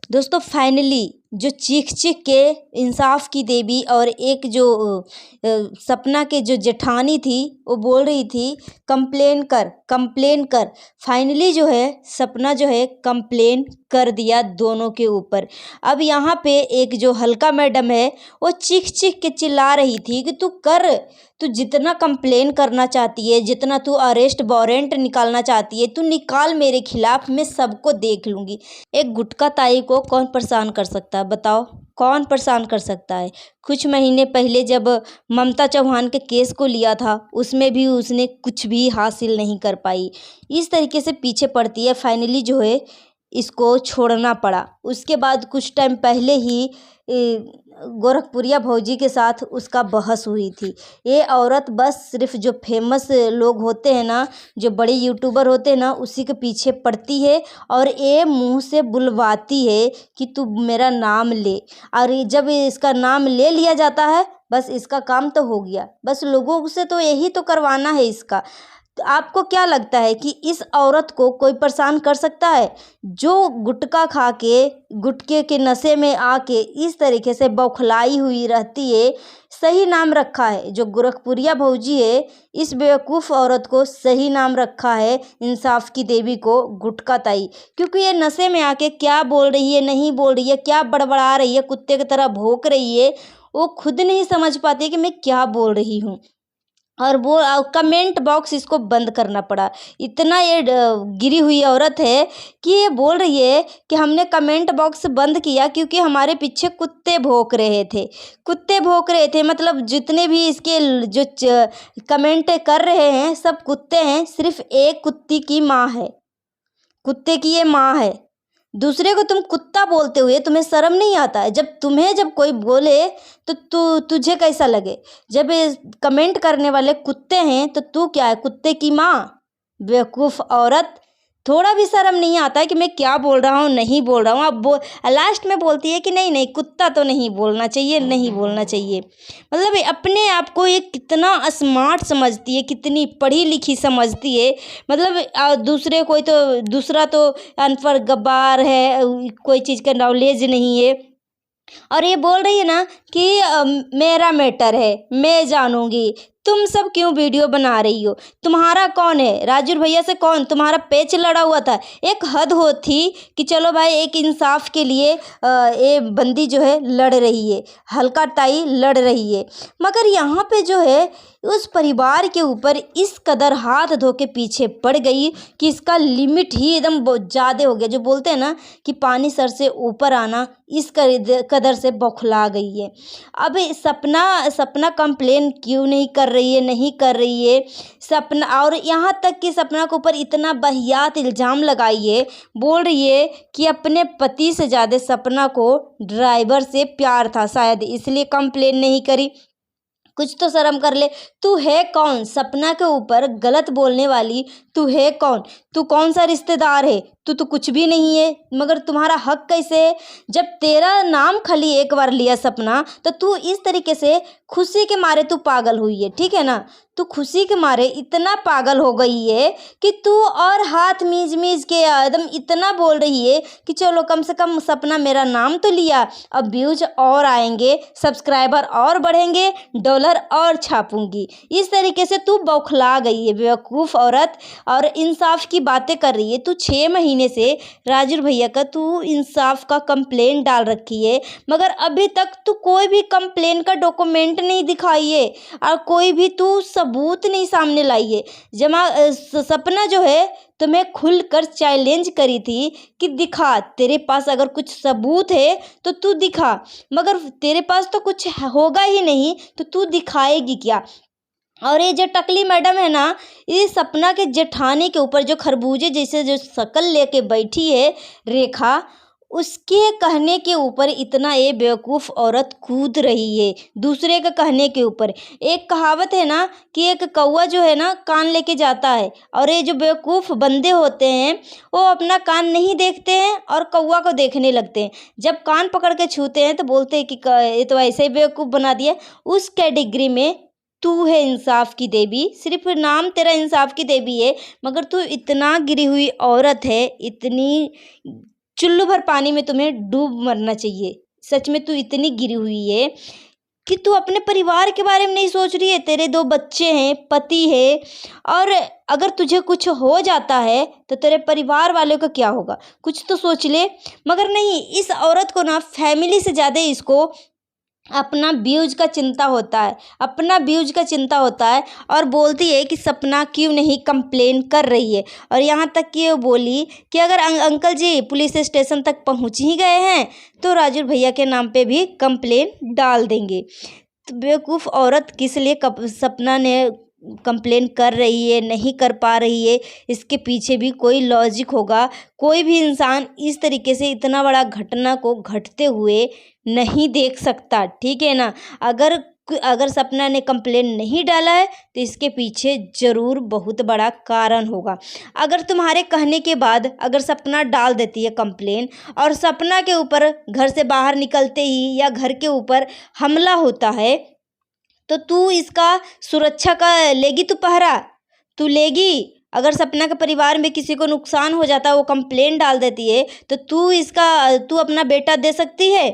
दोस्तों फाइनली जो चीख चीख के इंसाफ की देवी और एक जो सपना के जो जेठानी थी वो बोल रही थी कंप्लेन कर कंप्लेन कर। फाइनली जो है सपना जो है कंप्लेन कर दिया दोनों के ऊपर। अब यहाँ पे एक जो हल्का मैडम है वो चीख चीख के चिल्ला रही थी कि तू जितना कंप्लेन करना चाहती है, जितना तू अरेस्ट वारंट निकालना चाहती है, तू निकाल मेरे खिलाफ, मैं सबको देख लूँगी। एक गुटखा ताई को कौन परेशान कर सकता है बताओ? कौन परेशान कर सकता है? कुछ महीने पहले जब ममता चौहान के केस को लिया था उसमें भी उसने कुछ भी हासिल नहीं कर पाई। इस तरीके से पीछे पड़ती है। फाइनली जो है इसको छोड़ना पड़ा। उसके बाद कुछ टाइम पहले ही गोरखपुरिया भौजी के साथ उसका बहस हुई थी। ये औरत बस सिर्फ जो फेमस लोग होते हैं ना, जो बड़े यूट्यूबर होते हैं ना, उसी के पीछे पड़ती है और ये मुंह से बुलवाती है कि तू मेरा नाम ले। और जब इसका नाम ले लिया जाता है बस इसका काम तो हो गया। बस लोगों से तो यही तो करवाना है इसका। तो आपको क्या लगता है कि इस औरत को कोई परेशान कर सकता है? जो गुटखा खा के, गुटखे के नशे में आके इस तरीके से बौखलाई हुई रहती है। सही नाम रखा है जो गोरखपुरिया भौजी है, इस बेवकूफ़ औरत को सही नाम रखा है इंसाफ की देवी को गुटखा ताई। क्योंकि ये नशे में आके क्या बोल रही है, नहीं बोल रही है, क्या बड़बड़ा रही है, कुत्ते की तरह भौंक रही है, वो खुद नहीं समझ पाती है कि मैं क्या बोल रही हूँ। और वो कमेंट बॉक्स इसको बंद करना पड़ा। इतना ये गिरी हुई औरत है कि ये बोल रही है कि हमने कमेंट बॉक्स बंद किया क्योंकि हमारे पीछे कुत्ते भौंक रहे थे। कुत्ते भौंक रहे थे मतलब जितने भी इसके जो कमेंट कर रहे हैं सब कुत्ते हैं। सिर्फ एक कुत्ती की माँ है, कुत्ते की ये माँ है। दूसरे को तुम कुत्ता बोलते हुए तुम्हें शर्म नहीं आता है? जब कोई बोले तो तुझे कैसा लगे? जब ये कमेंट करने वाले कुत्ते हैं तो तू क्या है, कुत्ते की माँ? बेवकूफ़ औरत, थोड़ा भी शर्म नहीं आता है कि मैं क्या बोल रहा हूँ, नहीं बोल रहा हूँ। अब लास्ट में बोलती है कि नहीं नहीं कुत्ता तो नहीं बोलना चाहिए, नहीं बोलना चाहिए। मतलब ये अपने आप को ये कितना स्मार्ट समझती है, कितनी पढ़ी लिखी समझती है। मतलब दूसरा तो अनपढ़ गब्बार है, कोई चीज़ का नॉलेज नहीं है। और ये बोल रही है ना कि मेरा मैटर है, मैं जानूंगी। तुम सब क्यों वीडियो बना रही हो? तुम्हारा कौन है? राजू भैया से कौन तुम्हारा पेच लड़ा हुआ था? एक हद होती कि चलो भाई एक इंसाफ के लिए ये बंदी जो है लड़ रही है, हल्का ताई लड़ रही है। मगर यहाँ पे जो है उस परिवार के ऊपर इस कदर हाथ धो के पीछे पड़ गई कि इसका लिमिट ही एकदम बहुत ज़्यादा हो गया। जो बोलते हैं ना कि पानी सर से ऊपर आना, इस कदर से बौखला गई है। अब सपना कंप्लेन क्यों नहीं कर रही है, नहीं कर रही है सपना। और यहाँ तक कि सपना के ऊपर इतना वाहियात इल्ज़ाम लगाई है, बोल रही है कि अपने पति से ज़्यादा सपना को ड्राइवर से प्यार था, शायद इसलिए कंप्लेन नहीं करी। कुछ तो शर्म कर ले। तू है कौन सपना के ऊपर गलत बोलने वाली? तू है कौन? तू कौन सा रिश्तेदार है? तू तो कुछ भी नहीं है। मगर तुम्हारा हक कैसे है? जब तेरा नाम खाली एक बार लिया सपना तो तू इस तरीके से खुशी के मारे तू पागल हुई है, ठीक है ना? तू खुशी के मारे इतना पागल हो गई है कि तू और हाथ मीज मीज के एकदम इतना बोल रही है कि चलो कम से कम सपना मेरा नाम तो लिया, अब व्यूज और आएंगे, सब्सक्राइबर और बढ़ेंगे, डॉलर और छापूंगी। इस तरीके से तू बौखला गई है बेवकूफ़ औरत। और इंसाफ की बातें कर रही है। तू 6 महीने से राजू भैया का तू इंसाफ का कंप्लेंट डाल रखी है, मगर अभी तक तू कोई भी कंप्लेंट का डॉक्यूमेंट नहीं दिखाई है और कोई भी तू सबूत नहीं सामने लाई है। सपना जो है तुम्हें खुलकर चैलेंज करी थी कि दिखा, तेरे पास अगर कुछ सबूत है तो तू दिखा। मगर तेरे पास तो कुछ होगा ही नहीं तो तू दिखाएगी क्या? और ये जो टकली मैडम है ना, ये सपना के जेठानी के ऊपर जो खरबूजे जैसे जो शक्ल लेके बैठी है रेखा, उसके कहने के ऊपर इतना ये बेवकूफ़ औरत कूद रही है दूसरे के कहने के ऊपर। एक कहावत है ना कि एक कौवा जो है ना कान लेके जाता है, और ये जो बेवकूफ़ बंदे होते हैं वो अपना कान नहीं देखते हैं और कौवा को देखने लगते हैं। जब कान पकड़ के छूते हैं तो बोलते हैं कि ये तो ऐसे ही बेवकूफ़ बना दिया। उस कैटेगरी में तू है इंसाफ की देवी। सिर्फ नाम तेरा इंसाफ की देवी है, मगर तू इतना गिरी हुई औरत है, इतनी चुल्लू भर पानी में तुम्हें डूब मरना चाहिए। सच में तू इतनी गिरी हुई है कि तू अपने परिवार के बारे में नहीं सोच रही है। तेरे 2 बच्चे हैं, पति है, और अगर तुझे कुछ हो जाता है तो तेरे परिवार वालों का क्या होगा? कुछ तो सोच ले। मगर नहीं, इस औरत को ना फैमिली से ज़्यादा इसको अपना व्यूज का चिंता होता है, अपना व्यूज का चिंता होता है। और बोलती है कि सपना क्यों नहीं कंप्लेन कर रही है। और यहाँ तक कि वो बोली कि अगर अंकल जी पुलिस स्टेशन तक पहुँच ही गए हैं तो राजू भैया के नाम पे भी कंप्लेन डाल देंगे। तो बेवकूफ़ औरत किस लिए सपना ने कंप्लेन कर रही है, नहीं कर पा रही है, इसके पीछे भी कोई लॉजिक होगा। कोई भी इंसान इस तरीके से इतना बड़ा घटना को घटते हुए नहीं देख सकता, ठीक है ना। अगर सपना ने कंप्लेन नहीं डाला है तो इसके पीछे ज़रूर बहुत बड़ा कारण होगा। अगर तुम्हारे कहने के बाद अगर सपना डाल देती है कंप्लेन और सपना के ऊपर घर से बाहर निकलते ही या घर के ऊपर हमला होता है तो तू इसका सुरक्षा का लेगी? तू पहरा तू लेगी? अगर सपना के परिवार में किसी को नुकसान हो जाता है, वो कंप्लेन डाल देती है, तो तू अपना बेटा दे सकती है?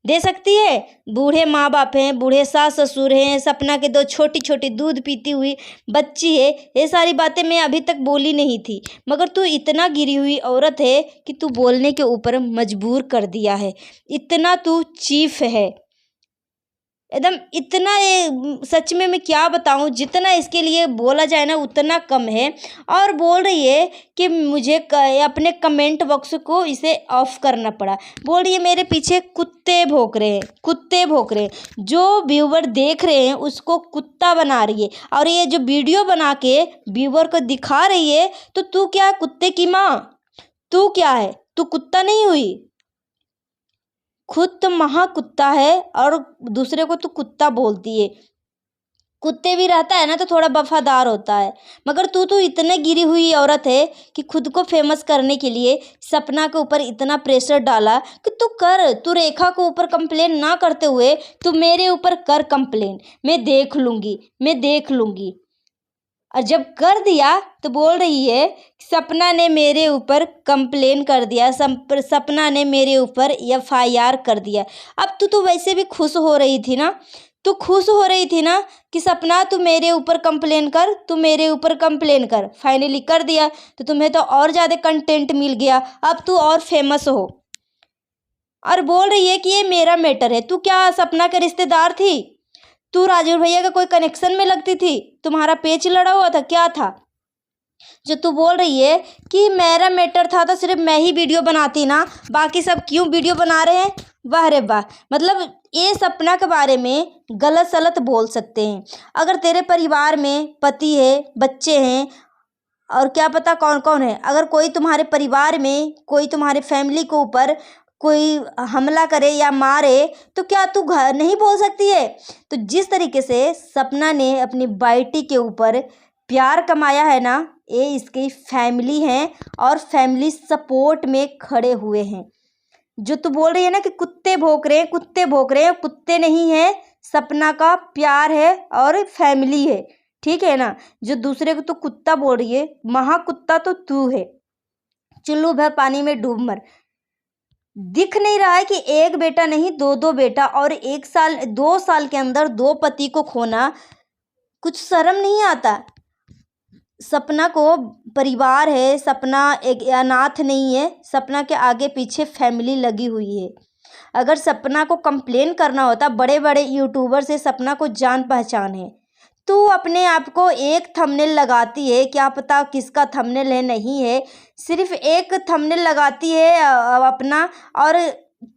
दे सकती है? बूढ़े माँ बाप हैं, बूढ़े सास ससुर हैं, सपना के 2 छोटी छोटी दूध पीती हुई बच्ची है। ये सारी बातें मैं अभी तक बोली नहीं थी, मगर तू इतना गिरी हुई औरत है कि तू बोलने के ऊपर मजबूर कर दिया है। इतना तू चीफ है एकदम, इतना सच में मैं क्या बताऊं, जितना इसके लिए बोला जाए ना उतना कम है। और बोल रही है कि मुझे अपने कमेंट बॉक्स को इसे ऑफ करना पड़ा। बोल रही है मेरे पीछे कुत्ते भौंक रहे हैं, कुत्ते भौंक रहे हैं। जो व्यूवर देख रहे हैं उसको कुत्ता बना रही है, और ये जो वीडियो बना के व्यूवर को दिखा रही है, तो तू क्या कुत्ते की माँ? तू क्या है? तू कुत्ता नहीं हुई? खुद तो महा कुत्ता है और दूसरे को तो कुत्ता बोलती है। कुत्ते भी रहता है ना तो थोड़ा वफादार होता है, मगर तू इतने गिरी हुई औरत है कि खुद को फेमस करने के लिए सपना के ऊपर इतना प्रेशर डाला कि तू रेखा को ऊपर कंप्लेन ना करते हुए तू मेरे ऊपर कर कंप्लेन, मैं देख लूँगी, मैं देख लूँगी। और जब कर दिया तो बोल रही है सपना ने मेरे ऊपर कंप्लेन कर दिया, सपना ने मेरे ऊपर FIR कर दिया। अब तू तो वैसे भी खुश हो रही थी ना, तू खुश हो रही थी ना कि सपना तू मेरे ऊपर कंप्लेन कर, तू मेरे ऊपर कंप्लेन कर। फाइनली कर दिया तो तुम्हें तो और ज़्यादा कंटेंट मिल गया, अब तू और फेमस हो। और बोल रही है कि ये मेरा मैटर है। तू क्या सपना के रिश्तेदार थी? तू राजू भैया का कोई कनेक्शन में लगती थी? तुम्हारा पेच लड़ा हुआ था? क्या था जो तू बोल रही है कि मेरा मैटर था तो सिर्फ मैं ही वीडियो बनाती ना, बाकी सब क्यों वीडियो बना रहे हैं? वाह रे वाह, मतलब ये सपना के बारे में गलत सलत बोल सकते हैं। अगर तेरे परिवार में पति है, बच्चे हैं, और क्या पता कौन कौन है, अगर कोई तुम्हारे परिवार में कोई तुम्हारे फैमिली के ऊपर कोई हमला करे या मारे तो क्या तू घर नहीं बोल सकती है? तो जिस तरीके से सपना ने अपनी बेटी के ऊपर प्यार कमाया है ना, ये इसकी फैमिली हैं और फैमिली सपोर्ट में खड़े हुए हैं। जो तू बोल रही है ना कि कुत्ते भौंक रहे हैं, कुत्ते भौंक रहे हैं, कुत्ते नहीं है, सपना का प्यार है और फैमिली है, ठीक है ना। जो दूसरे को तो कुत्ता बोल रही है, महा कुत्ता तो तू है। चुल्लू भर पानी में डूब मर। दिख नहीं रहा है कि एक बेटा नहीं 2 बेटा, और 2 साल के अंदर 2 पति को खोना, कुछ शर्म नहीं आता? सपना को परिवार है, सपना एक अनाथ नहीं है, सपना के आगे पीछे फैमिली लगी हुई है। अगर सपना को कंप्लेन करना होता, बड़े बड़े यूट्यूबर से सपना को जान पहचान है। तू अपने आप को एक थंबनेल लगाती है, क्या पता किसका थंबनेल है, नहीं है, सिर्फ एक थंबनेल लगाती है अपना, और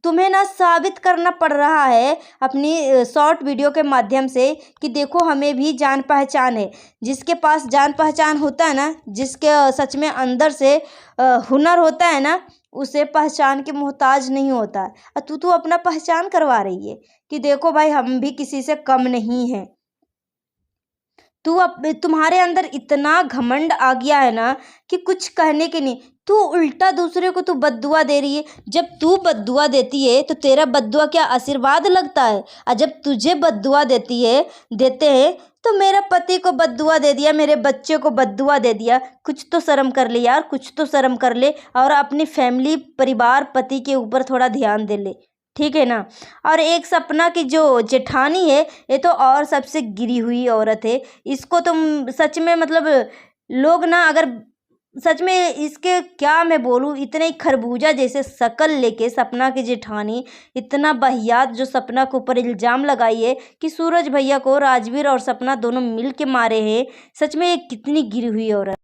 तुम्हें ना साबित करना पड़ रहा है अपनी शॉर्ट वीडियो के माध्यम से कि देखो हमें भी जान पहचान है। जिसके पास जान पहचान होता है ना, जिसके सच में अंदर से हुनर होता है ना, उसे पहचान के मोहताज नहीं होता है। और तू अपना पहचान करवा रही है कि देखो भाई हम भी किसी से कम नहीं हैं। तुम्हारे अंदर इतना घमंड आ गया है ना कि कुछ कहने के नहीं। तू उल्टा दूसरे को तू बद्दुआ दे रही है। जब तू बद्दुआ देती है तो तेरा बद्दुआ क्या आशीर्वाद लगता है? और जब तुझे बद्दुआ देते हैं तो मेरा पति को बद्दुआ दे दिया, मेरे बच्चे को बद्दुआ दे दिया। कुछ तो शर्म कर ले यार, कुछ तो शर्म कर ले और अपनी फैमिली, परिवार, पति के ऊपर थोड़ा ध्यान दे ले, ठीक है ना। और एक सपना की जो जेठानी है, ये तो और सबसे गिरी हुई औरत है। इसको तुम सच में मतलब लोग ना, अगर सच में इसके क्या मैं बोलूँ, इतने ही खरबूजा जैसे शकल लेके सपना की जेठानी इतना बहियात जो सपना के ऊपर इल्ज़ाम लगाई है कि सूरज भैया को राजवीर और सपना दोनों मिल के मारे हैं। सच में ये कितनी गिरी हुई औरत।